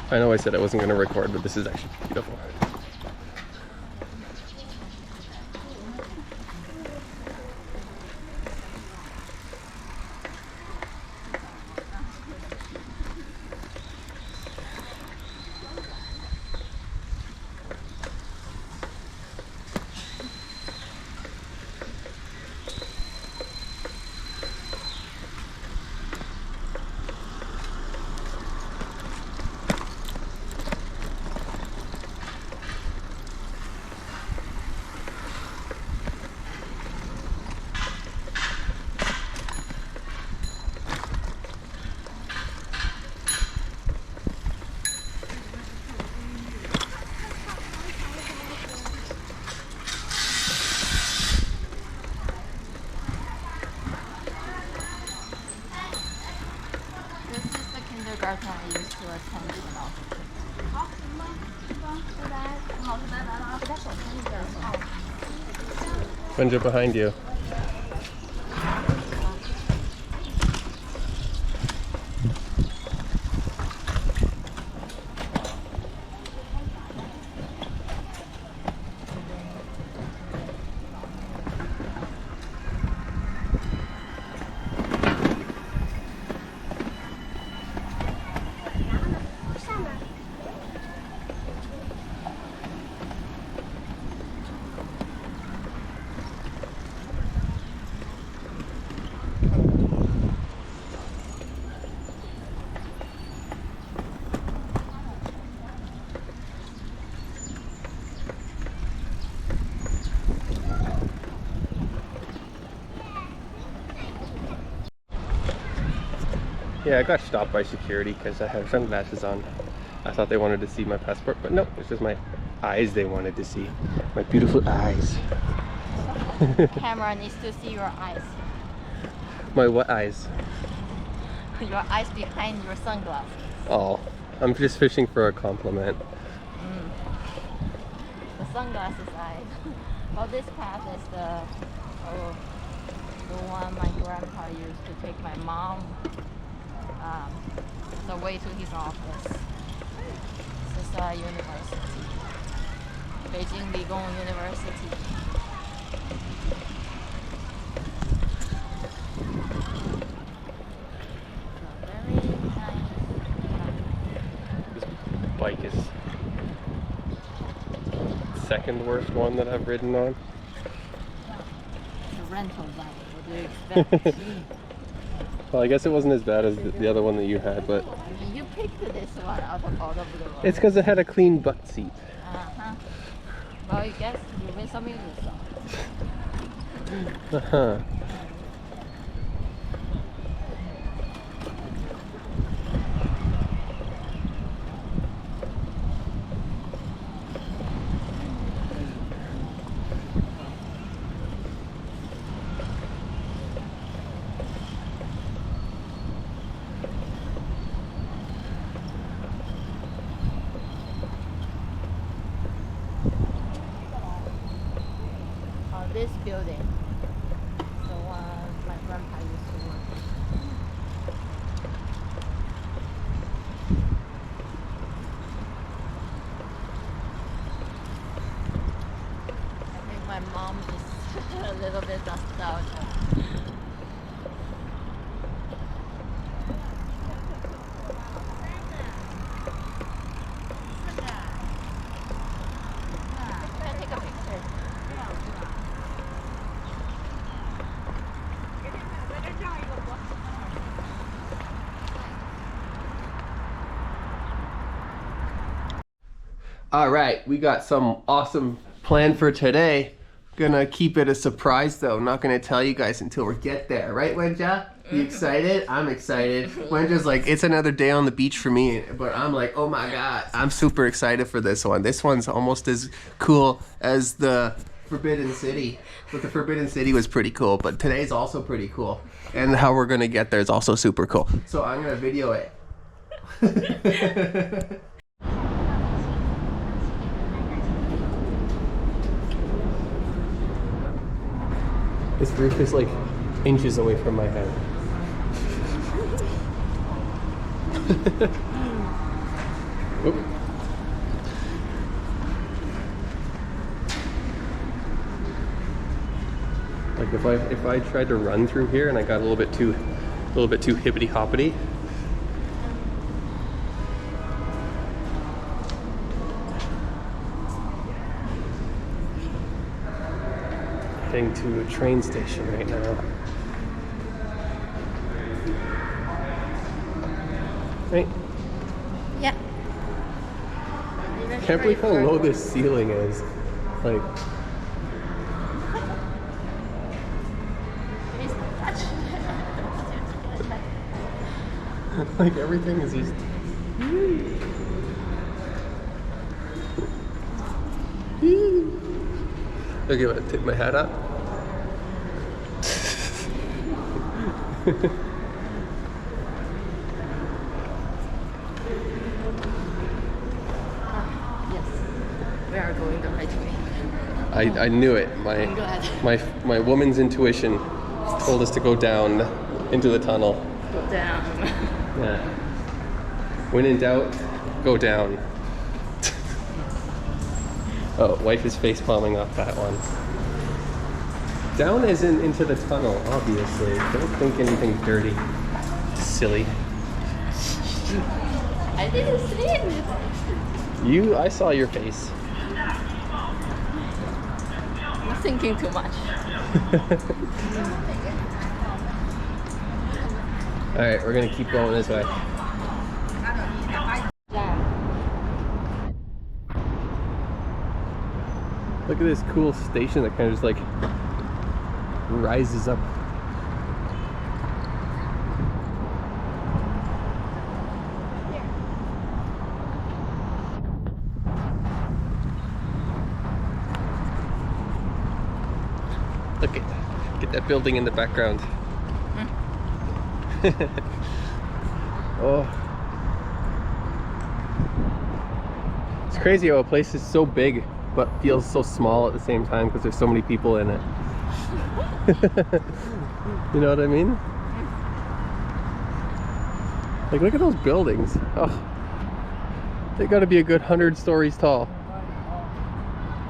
I know I said I wasn't going to record, but this is actually beautiful. Kindergarten I used to attend when I was a kid. Wenja, behind you. Yeah, I got stopped by security because I have sunglasses on. I thought they wanted to see my passport, but no, it's just my eyes they wanted to see. My beautiful eyes. Camera needs to see your eyes. My what eyes? Your eyes behind your sunglasses. Oh, I'm just fishing for a compliment. The sunglasses eye. Well, this path is the one my grandpa used to take my mom the way to his office. This is university. Beijing Ligong University. Very nice. This bike is the second worst one that I've ridden on. It's a rental bike. What do you expect? Well, I guess it wasn't as bad as the other one that you had, but You picked this one out of all of the ones. it's because it had a clean butt seat. Well, I guess you win some, you lose some. Uh-huh. This building, the one my grandpa used to work in. I think my mom is a little bit nostalgic. Can I take a picture? All right, we got some awesome plan for today. Gonna keep it a surprise though. Not gonna tell you guys until we get there. Right, Wenja? You excited? I'm excited. Wenja's like, it's another day on the beach for me. But I'm like, oh my God. I'm super excited for this one. This one's almost as cool as the Forbidden City. But the Forbidden City was pretty cool. But today's also pretty cool. And how we're gonna get there is also super cool. So I'm gonna video it. This roof is like inches away from my head. Oop. Like if I tried to run through here and I got a little bit too hippity hoppity. Heading to a train station right now. Right? Yeah. Can't believe how low this ceiling is. Like, like everything is just. Okay, I'm gonna tip my hat up. We are going the right way. I knew it. I'm glad. My woman's intuition told us to go down into the tunnel. Go down. Yeah. When in doubt, go down. Oh, wife is face palming off that one. Down as in into the tunnel, obviously. Don't think anything dirty. Silly. I didn't see it. I saw your face. I'm thinking too much. Alright, we're gonna keep going this way. Look at this cool station that kind of just like rises up. Look at get that building in the background. Oh, it's crazy how a place is so big but feels so small at the same time because there's so many people in it. You know what I mean? Like, look at those buildings. Oh, they got to be a good 100 stories tall.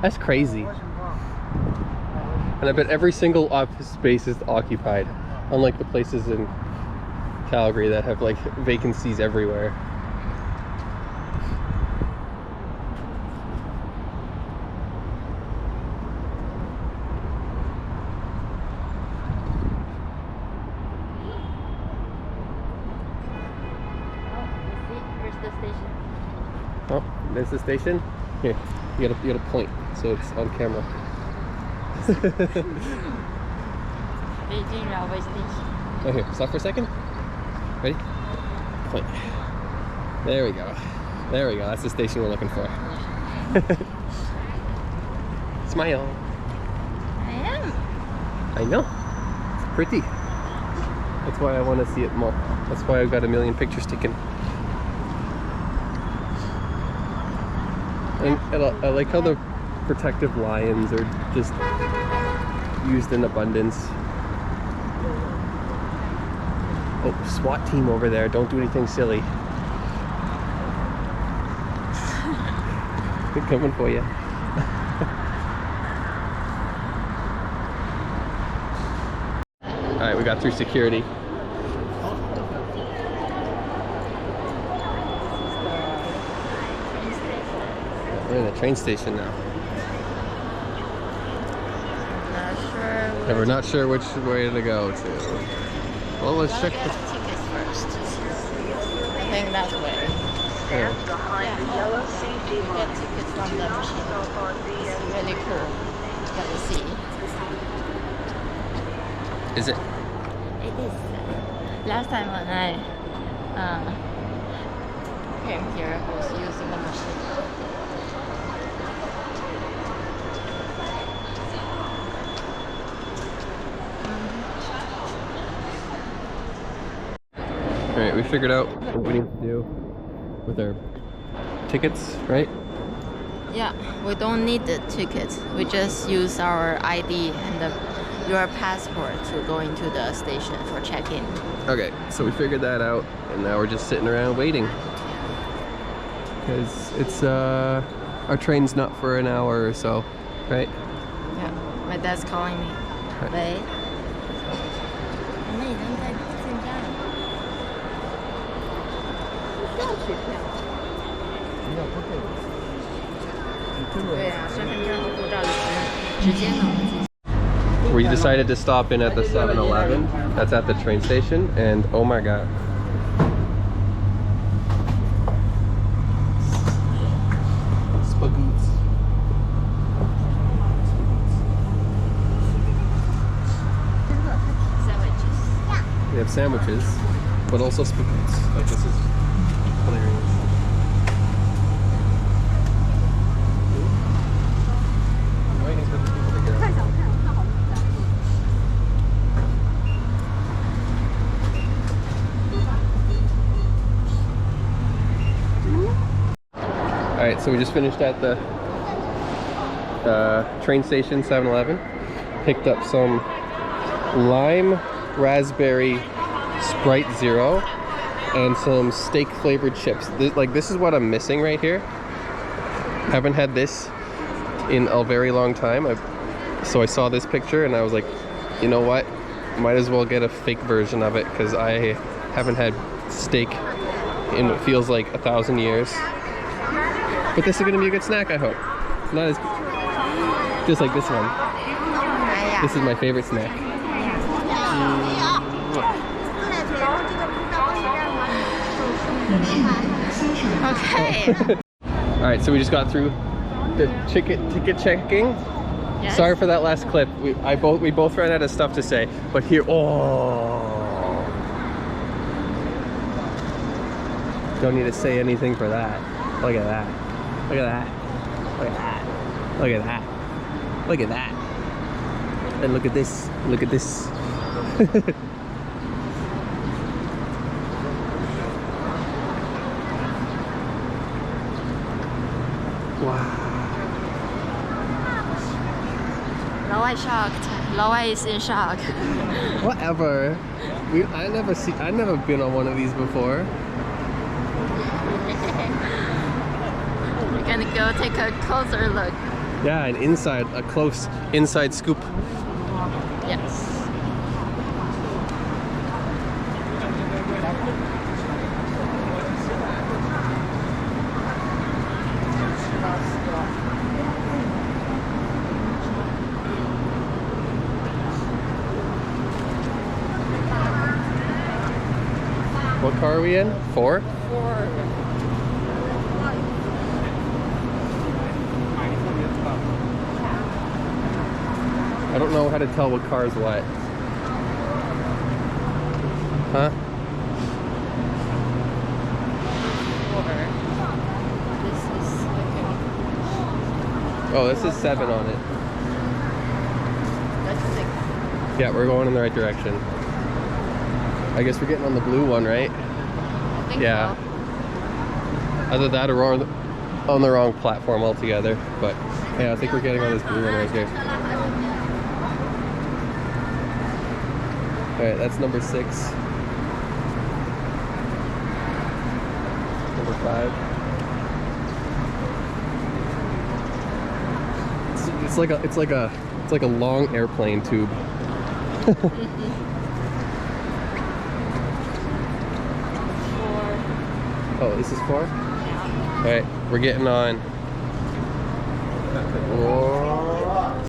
That's crazy. And I bet every single office space is occupied, unlike the places in Calgary that have like vacancies everywhere. Here's the station. Oh, there's the station. Here, you gotta point so it's on camera. Beijing Railway Station. Oh, here, stop for a second. Ready? Point. There we go. There we go. That's the station we're looking for. Smile. I am. I know. It's pretty. That's why I want to see it more. That's why I've got a million pictures taken. And I like how the protective lions are just used in abundance. Oh, SWAT team over there. Don't do anything silly. They're coming for you. Alright, we got through security. We're in the train station now. Not sure. And we're not sure which way to go to. Well, let's check Get the... tickets first. I think that way. Yeah. Yeah, you get tickets from the machine. It's really cool. You got to see. Is it? It is. Last time when I came here, I was using the machine. Alright, we figured out what we need to do with our tickets, right? Yeah, we don't need the tickets. We just use our ID and your passport to go into the station for check-in. Okay, so we figured that out, and now we're just sitting around waiting. because it's our train's not for an hour or so, right? Yeah, my dad's calling me. 喂。我们已经在进站了。不需要取票。对啊，身份证和护照直接能进。 We decided to stop in at the 7-Eleven. That's at the train station, and oh my god. Spagoots. Sandwiches. We have sandwiches, but also spagoots. Like, this is hilarious. Waiting for the people to get out. Alright, so we just finished at the train station, 7-Eleven. Picked up some lime raspberry Sprite Zero and some steak flavored chips. This is what I'm missing right here. Haven't had this in a very long time. So I saw this picture and I was like, you know what? Might as well get a fake version of it because I haven't had steak in what feels like 1,000 years. But this is gonna be a good snack, I hope. Not as just like this one. This is my favorite snack. Okay. All right, so we just got through the ticket checking. Yes. Sorry for that last clip. We both ran out of stuff to say, but here, oh, don't need to say anything for that. Look at that. Look at that. Look at that. Look at that. Look at that. And look at this. Look at this. Wow. Loa is shocked. Loa is in shock. Whatever. I never been on one of these before. We're gonna go take a closer look. Yeah, a close inside scoop. Yes. What car are we in? 4? 4. I don't know how to tell what car is what. Huh? 4. This is okay. Oh, this is 7 on it. That's 6. Yeah, we're going in the right direction. I guess we're getting on the blue one, right? I think Yeah. so. Either that or we're on the wrong platform altogether. But yeah, I think we're getting on this blue one right here. Alright, that's number 6. Number 5. It's like a long airplane tube. Oh, this is 4? Yeah. Alright, we're getting on.